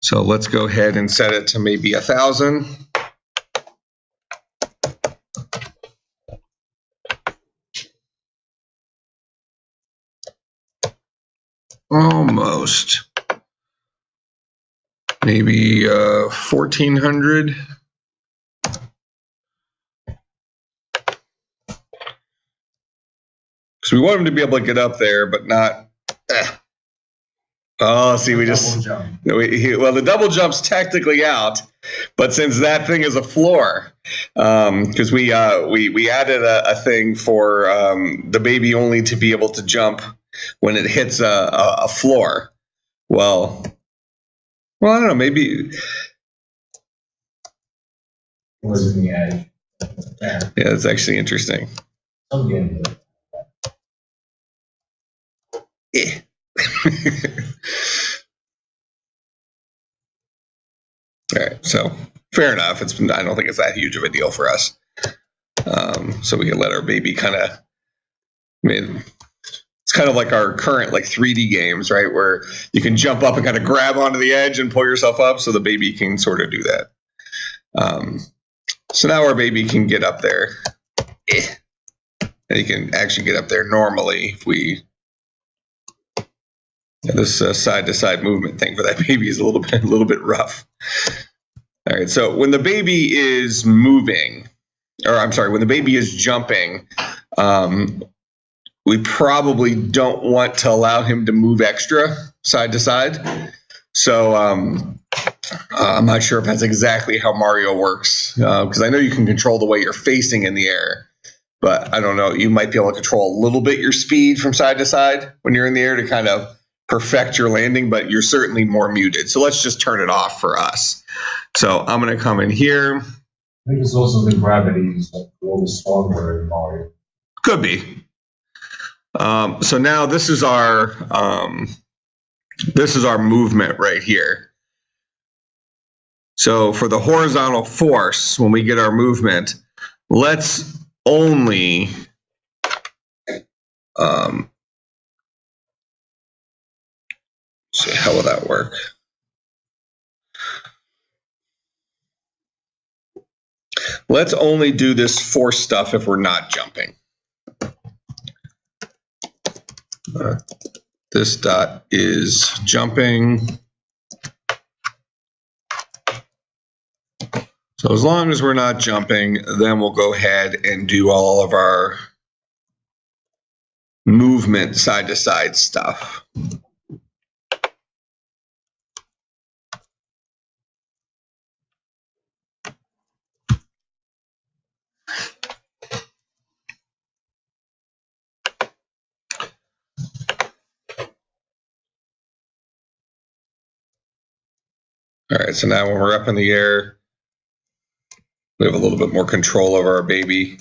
So let's go ahead and set it to maybe 1,000. Almost. Maybe 1,400. So we want him to be able to get up there, but not. Oh, see, we just. Well, the double jump's technically out, but since that thing is a floor, because we added a thing for the baby only to be able to jump when it hits a floor. Well, I don't know. Maybe. Was in the edge. Yeah, that's actually interesting. I'm getting it. Yeah. All right, so fair enough. I don't think it's that huge of a deal for us. So we can let our baby kind of I mean, it's kind of like our current like 3D games, right? Where you can jump up and kind of grab onto the edge and pull yourself up, so the baby can sort of do that. So now our baby can get up there. And he can actually get up there normally if we. This side-to-side movement thing for that baby is a little bit rough. All right, so when the baby is moving, or I'm sorry, when the baby is jumping, we probably don't want to allow him to move extra side to side. So I'm not sure if that's exactly how Mario works, because I know you can control the way you're facing in the air, but I don't know. You might be able to control a little bit your speed from side to side when you're in the air to kind of perfect your landing, but you're certainly more muted. So let's just turn it off for us. So I'm going to come in here. I think it's also the gravity is like a little stronger in Mario. Could be. So now this is our movement right here. So for the horizontal force, when we get our movement, let's only see, how will that work? Let's only do this force stuff if we're not jumping. This dot is jumping. So as long as we're not jumping, then we'll go ahead and do all of our movement side to side stuff. All right, so now when we're up in the air, we have a little bit more control over our baby.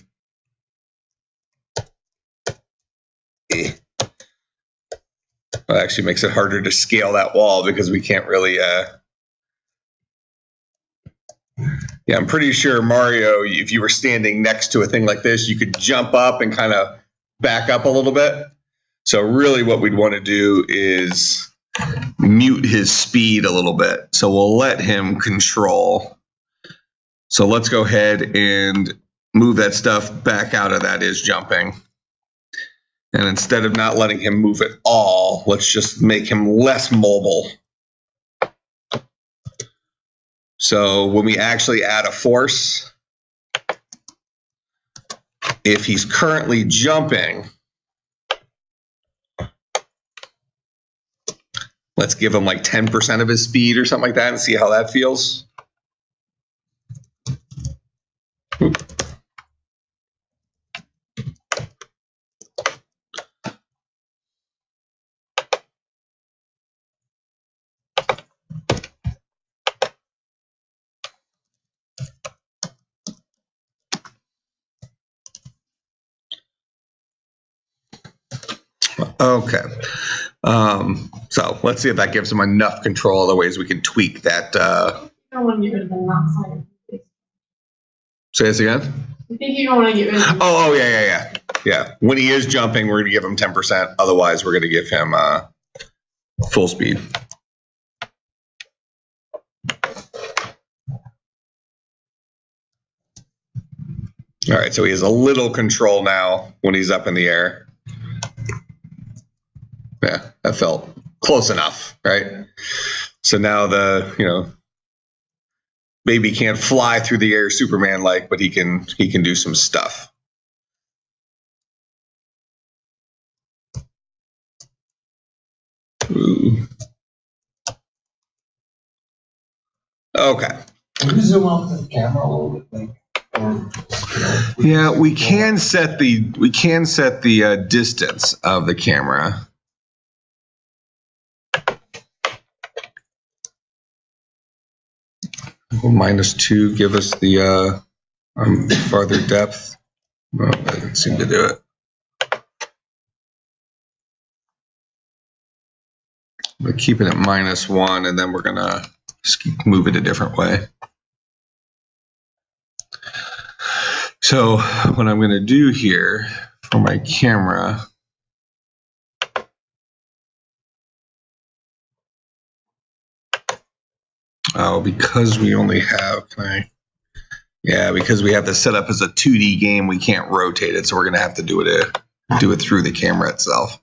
It actually makes it harder to scale that wall because we can't really, yeah, I'm pretty sure Mario, if you were standing next to a thing like this, you could jump up and kind of back up a little bit. So really what we'd want to do is mute his speed a little bit. So we'll let him control. So let's go ahead and move that stuff back out of that is jumping. And instead of not letting him move at all, let's just make him less mobile. So when we actually add a force, if he's currently jumping, let's give him like 10% of his speed or something like that and see how that feels. Oop. Okay. So let's see if that gives him enough control. Otherwise, we can tweak that. I don't want to get rid of the not side. Say this again? I think you don't want to get rid of Oh, yeah. When he is jumping, we're going to give him 10%. Otherwise, we're going to give him full speed. All right, so he has a little control now when he's up in the air. Yeah, that felt close enough, right? So now the, baby can't fly through the air Superman-like, but he can do some stuff. Ooh. Okay. Can you zoom out the camera a little bit, Yeah, we can set the distance of the camera. -2 give us the farther depth. Well, that didn't seem to do it. We're keeping it -1, and then we're gonna move it a different way. So what I'm gonna do here for my camera Oh, because we only have, because we have this set up as a 2D game, we can't rotate it, so we're going to have to do it through the camera itself.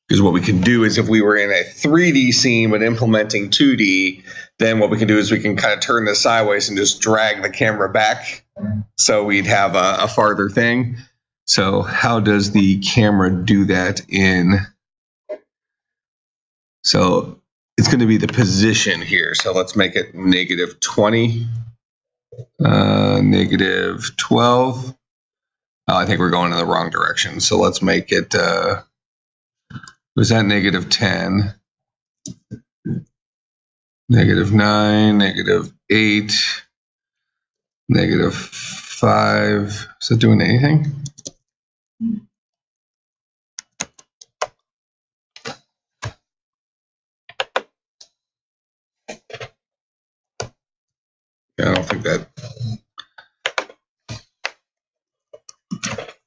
Because what we can do is if we were in a 3D scene but implementing 2D, then what we can do is we can kind of turn this sideways and just drag the camera back. So we'd have a farther thing. So how does the camera do that in? So it's going to be the position here. So let's make it -20, -12. Oh, I think we're going in the wrong direction. So let's make it, was that -10, -9, -8, -5. Is that doing anything? Yeah, I don't think that.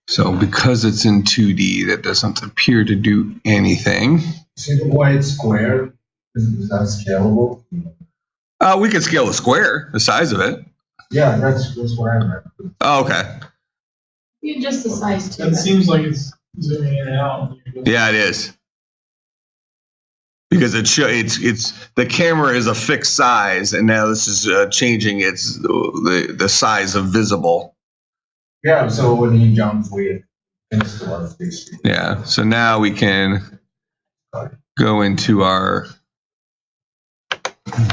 So because it's in 2D, that doesn't appear to do anything. See the white square? Is that scalable? We could scale the square, the size of it. Yeah, that's what I meant. Oh, okay. You just the size too. That seems like it's zooming in and out. Yeah, it is. Because it's the camera is a fixed size, and now this is changing its the size of visible. Yeah, so when he jumps, we finish the one face. Yeah, so now we can go into our.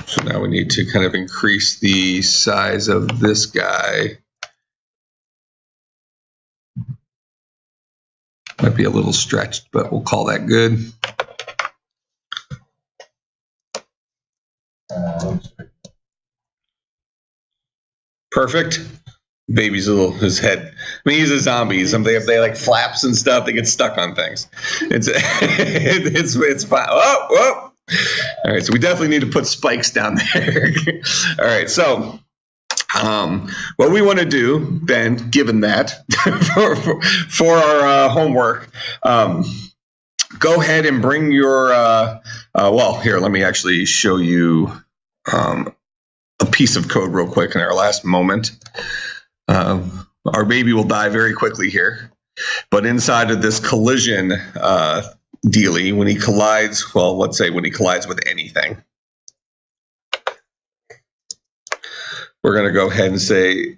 So now we need to kind of increase the size of this guy. Might be a little stretched, but we'll call that good. Perfect. Baby's his head. I mean, he's a zombie. They like flaps and stuff. They get stuck on things. It's fine. Oh, whoa. All right, so we definitely need to put spikes down there. All right, so what we want to do then, given that, for our homework, go ahead and bring your, well, here, let me actually show you a piece of code real quick in our last moment. Our baby will die very quickly here, but inside of this collision dealie, when he collides, well, let's say when he collides with anything, we're going to go ahead and say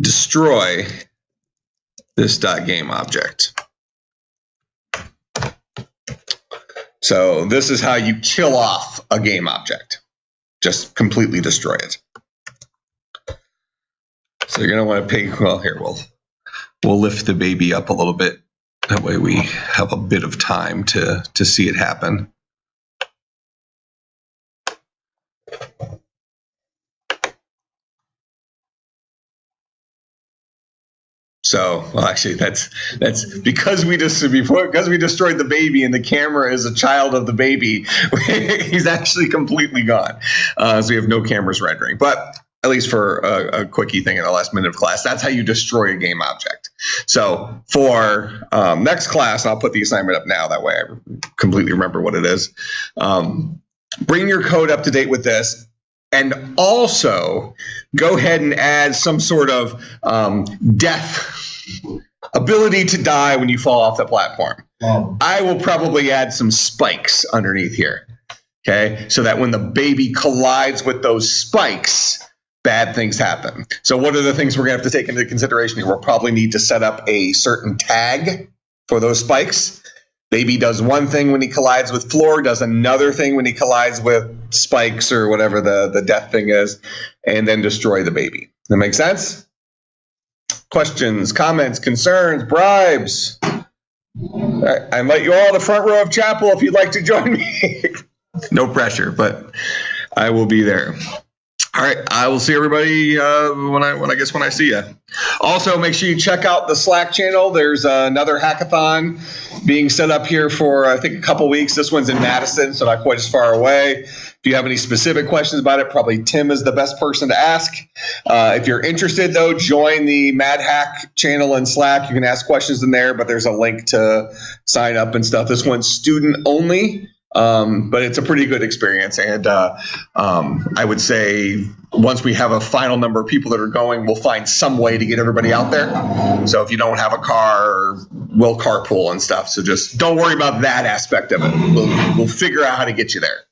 destroy this .game object. So this is how you kill off a game object. Just completely destroy it. So you're going to want to pay, well, here, we'll lift the baby up a little bit. That way we have a bit of time to see it happen. So, well, actually, that's because we destroyed the baby, and the camera is a child of the baby. He's actually completely gone, so we have no cameras rendering. But at least for a quickie thing in the last minute of class, that's how you destroy a game object. So for next class, I'll put the assignment up now. That way, I completely remember what it is. Bring your code up to date with this. And also, go ahead and add some sort of death, ability to die when you fall off the platform. I will probably add some spikes underneath here, okay? So that when the baby collides with those spikes, bad things happen. So what are the things we're going to have to take into consideration here? We'll probably need to set up a certain tag for those spikes. Baby does one thing when he collides with floor, does another thing when he collides with spikes or whatever the death thing is, and then destroy the baby. That make sense? Questions, comments, concerns, bribes? All right, I invite you all to the front row of chapel if you'd like to join me. No pressure, but I will be there. All right, I will see everybody when I see you. Also, make sure you check out the Slack channel. There's another hackathon being set up here for, I think, a couple weeks. This one's in Madison, so not quite as far away. If you have any specific questions about it, probably Tim is the best person to ask. If you're interested, though, join the Mad Hack channel in Slack. You can ask questions in there, but there's a link to sign up and stuff. This one's student only. But it's a pretty good experience, and I would say once we have a final number of people that are going, we'll find some way to get everybody out there. So if you don't have a car, we'll carpool and stuff. So just don't worry about that aspect of it. We'll figure out how to get you there.